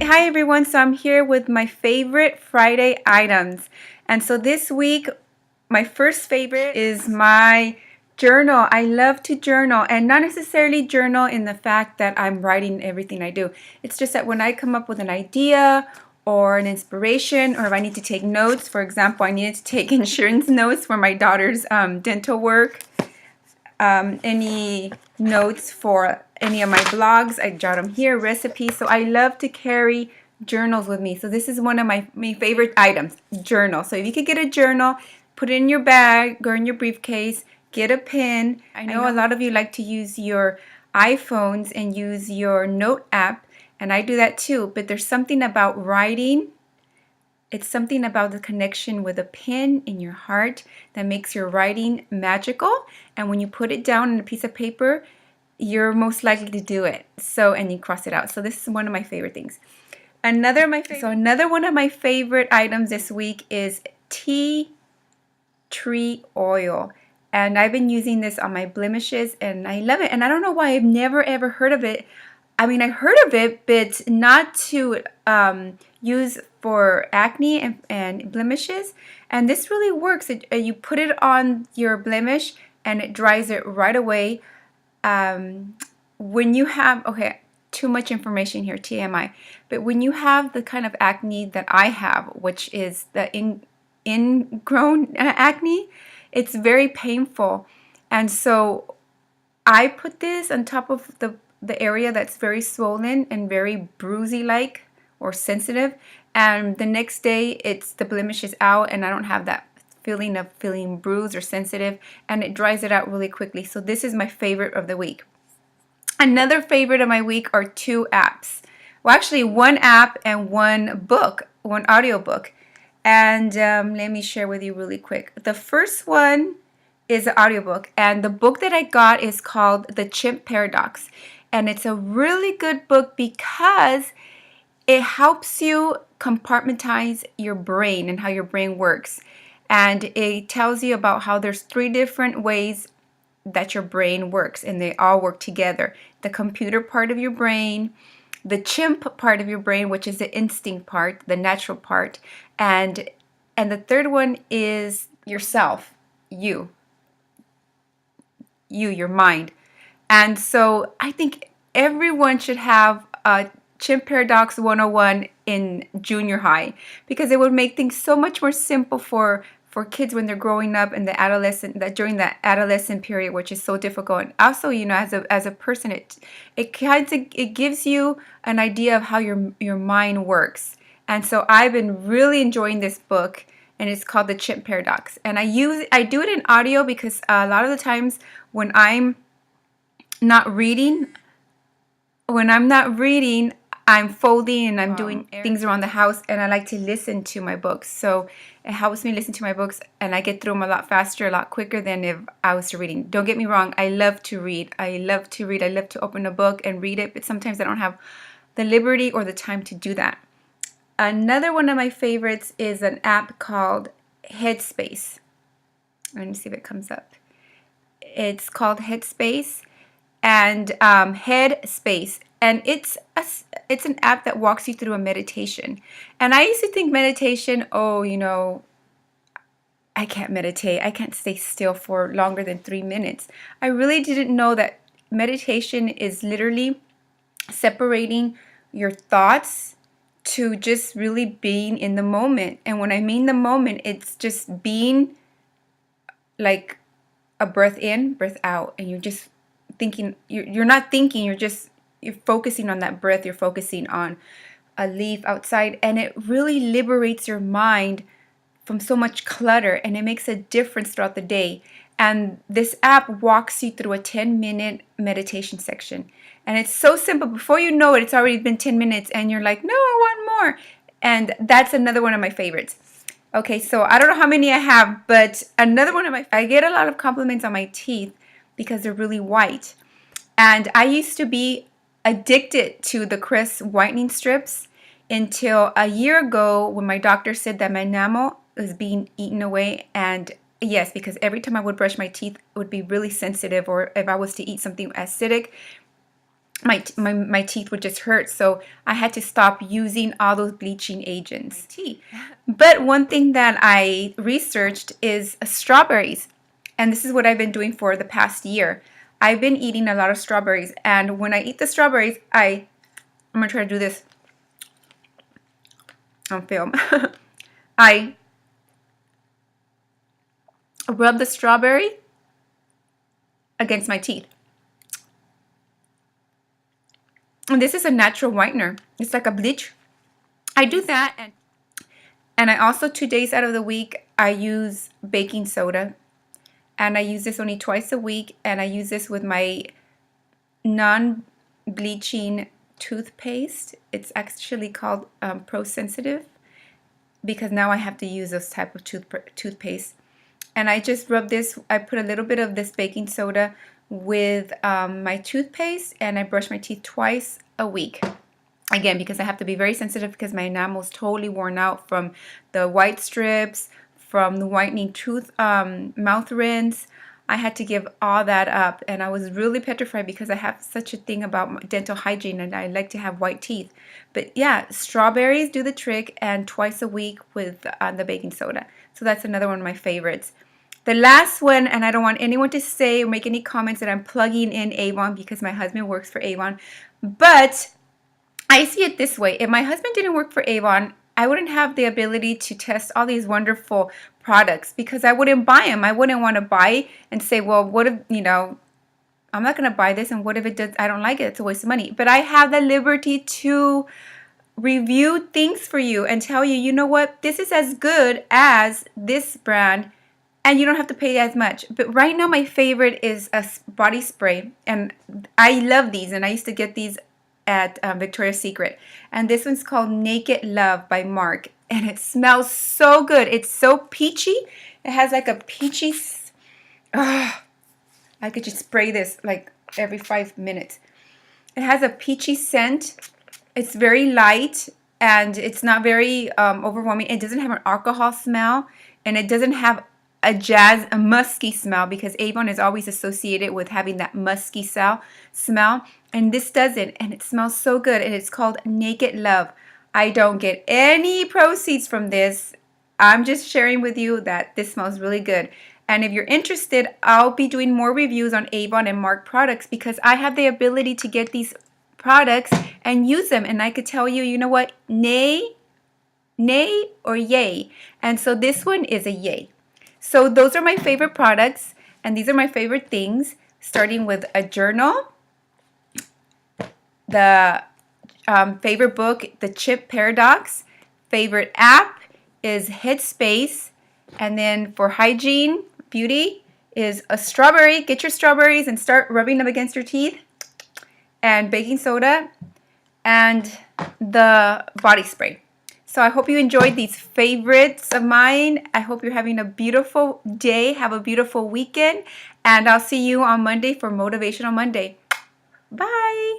Hi everyone. So I'm here with my favorite Friday items. And so this week, my first favorite is my journal. I love to journal, and not necessarily journal in the fact that I'm writing everything I do. It's just that when I come up with an idea or an inspiration, or if I need to take notes, for example, I needed to take insurance notes for my daughter's dental work. Any notes for any of my blogs, I jot them here, recipes. So I love to carry journals with me. So this is one of my favorite items, journal. So if you could get a journal, put it in your bag, go in your briefcase, get a pen. I know a lot of you like to use your iPhones and use your note app, and I do that too, but there's something about writing. It's something about the connection with a pen in your heart that makes your writing magical. And when you put it down on a piece of paper, you're most likely to do it. So, and you cross it out. So this is one of my favorite things. Another one of my favorite items this week is tea tree oil. And I've been using this on my blemishes and I love it. And I don't know why I've never ever heard of it. I mean, I heard of it, but not to use for acne and blemishes. And this really works. You put it on your blemish and it dries it right away. When you have, okay, too much information here, TMI, but when you have the kind of acne that I have, which is the ingrown acne, it's very painful. And so I put this on top of the area that's very swollen and very bruisey like or sensitive, and the next day the blemish is out and I don't have that feeling of feeling bruised or sensitive, and it dries it out really quickly. So this is my favorite of the week. Another favorite of my week are two apps. Well, actually one app and one book, one audiobook. And let me share with you really quick. The first one is an audiobook, and the book that I got is called The Chimp Paradox. And it's a really good book because it helps you compartmentalize your brain and how your brain works. And it tells you about how there's 3 different ways that your brain works, and they all work together. The computer part of your brain, the chimp part of your brain, which is the instinct part, the natural part, and the third one is yourself, your mind. And so I think everyone should have a Chimp Paradox 101 in junior high, because it would make things so much more simple for kids when they're growing up and during that adolescent period, which is so difficult. And also, as a person, it gives you an idea of how your mind works. And so I've been really enjoying this book, and it's called The Chimp Paradox. And I do it in audio because a lot of the times when I'm not reading, I'm folding and I'm doing things around the house, and I like to listen to my books. So it helps me listen to my books, and I get through them a lot faster, a lot quicker than if I was reading. Don't get me wrong, I love to read. I love to open a book and read it, but sometimes I don't have the liberty or the time to do that. Another one of my favorites is an app called Headspace. Let me see if it comes up. It's called Headspace and Headspace. And it's an app that walks you through a meditation. And I used to think meditation, I can't meditate. I can't stay still for longer than 3 minutes. I really didn't know that meditation is literally separating your thoughts to just really being in the moment. And when I mean the moment, it's just being like a breath in, breath out. And you're just thinking, you're not thinking, you're focusing on that breath. You're focusing on a leaf outside, and it really liberates your mind from so much clutter, and it makes a difference throughout the day. And this app walks you through a 10-minute meditation section, and it's so simple. Before you know it, it's already been 10 minutes, and you're like, no, I want more. And that's another one of my favorites. Okay, so I don't know how many I have, but another one of I get a lot of compliments on my teeth because they're really white. And I used to be addicted to the Crest whitening strips until a year ago when my doctor said that my enamel was being eaten away. And yes, because every time I would brush my teeth, it would be really sensitive, or if I was to eat something acidic, my teeth would just hurt. So I had to stop using all those bleaching agents. But one thing that I researched is strawberries. And this is what I've been doing for the past year. I've been eating a lot of strawberries. And when I eat the strawberries, I'm going to try to do this on film. I rub the strawberry against my teeth. And this is a natural whitener. It's like a bleach. I do that, and I also 2 days out of the week I use baking soda, and I use this only twice a week, and I use this with my non-bleaching toothpaste. It's actually called Pro Sensitive, because now I have to use this type of toothpaste. And I just rub this, I put a little bit of this baking soda with my toothpaste, and I brush my teeth twice a week. Again, because I have to be very sensitive because my enamel is totally worn out from the white strips, from the whitening tooth mouth rinse. I had to give all that up, and I was really petrified because I have such a thing about dental hygiene, and I like to have white teeth. But yeah, strawberries do the trick, and twice a week with the baking soda. So that's another one of my favorites. The last one, and I don't want anyone to say or make any comments that I'm plugging in Avon because my husband works for Avon, but I see it this way. If my husband didn't work for Avon, I wouldn't have the ability to test all these wonderful products because I wouldn't buy them. I wouldn't want to buy and say, well, what if, I'm not going to buy this, and what if it does, I don't like it, it's a waste of money. But I have the liberty to review things for you and tell you, you know what, this is as good as this brand, and you don't have to pay as much. But right now my favorite is a body spray, and I love these, and I used to get these at Victoria's Secret, and this one's called Naked Love by Mark, and it smells so good. It's so peachy. It has like a peachy, I could just spray this like every 5 minutes. It has a peachy scent. It's very light, and it's not very overwhelming. It doesn't have an alcohol smell, and it doesn't have a musky smell, because Avon is always associated with having that musky smell, and this doesn't, and it smells so good, and it's called Naked Love. I don't get any proceeds from this. I'm just sharing with you that this smells really good. And if you're interested, I'll be doing more reviews on Avon and Mark products, because I have the ability to get these products and use them, and I could tell you, you know what, nay or yay. And so this one is a yay. So those are my favorite products, and these are my favorite things, starting with a journal, the favorite book, the Chimp Paradox, favorite app is Headspace, and then for hygiene, beauty is a strawberry. Get your strawberries and start rubbing them against your teeth, and baking soda, and the body spray. So I hope you enjoyed these favorites of mine. I hope you're having a beautiful day. Have a beautiful weekend. And I'll see you on Monday for Motivational Monday. Bye.